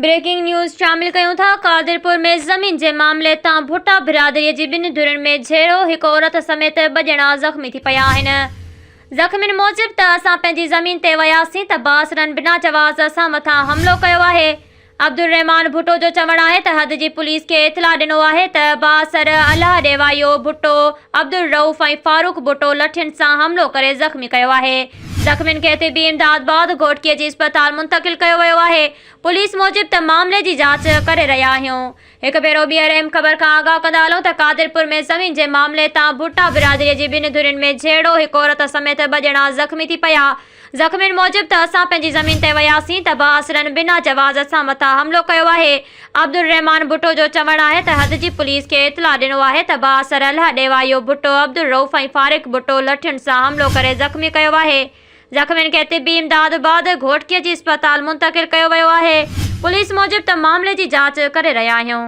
Breaking news शामिल कयूं था। कादिरपुर में ज़मीन जे मामले तां भुट्टा बिरादरीअ जी ॿिनि धुरियुनि में झेड़ो। हिकु औरत समेत ॿ ॼणा ज़ख़्मी थी पिया आहिनि। ज़ख़्मियुनि मूजिबि त असां पंहिंजी ज़मीन ते वियासीं त बासरनि बिना जवाज़ असां मथां हमिलो कयो आहे। अब्दुल रहमान भुट्टो जो चवणु आहे त हद जी पुलिस खे इतला ॾिनो आहे त बासर अलाह ॾेवायो भुट्टो, अब्दुल रऊफ़ ऐं फारूक भुट्टो लठियुनि सां हमिलो करे ज़ख़्मी कयो आहे। ज़ख़्मियुनि खे तिबी इमदाद बाद घोटकीअ जी इस्पताल मुंतक़िल कयो वियो आहे। पुलिस मूजिबि त मामले जी जांच करे रहिया आहियूं। हिकु भेरो ॿीहर अहम ख़बर खां आगाह कंदा हलूं त कादिरपुर में ज़मीन जे मामले तां भुट्टा बिरादरीअ जी ॿिनि धुरियुनि में झेड़ो। हिकु औरत समेत ॿ ॼणा ज़ख़्मी थी पिया। ज़ख़्मियुनि मूजिबि त असां पंहिंजी ज़मीन ते वियासीं त बासरनि बिना जवाज़ असां मथां हमिलो कयो आहे। अब्दुल रहमान भुट्टो जो चवणु आहे त हद जी पुलिस खे इतला ॾिनो आहे त बासर अलाह ॾेवायो भुट्टो, अब्दुल रऊफ़ ऐं फारूक भुट्टो लठियुनि सां हमिलो करे ज़ख़्मी कयो आहे। ज़ख़्मियुनि खे तिबी इमदाद बाद घोटकीअ जी इस्पताल मुंतक़िल कयो वियो आहे। पुलिस मूजिबि त मामले जी जांच करे रहिया आहियूं।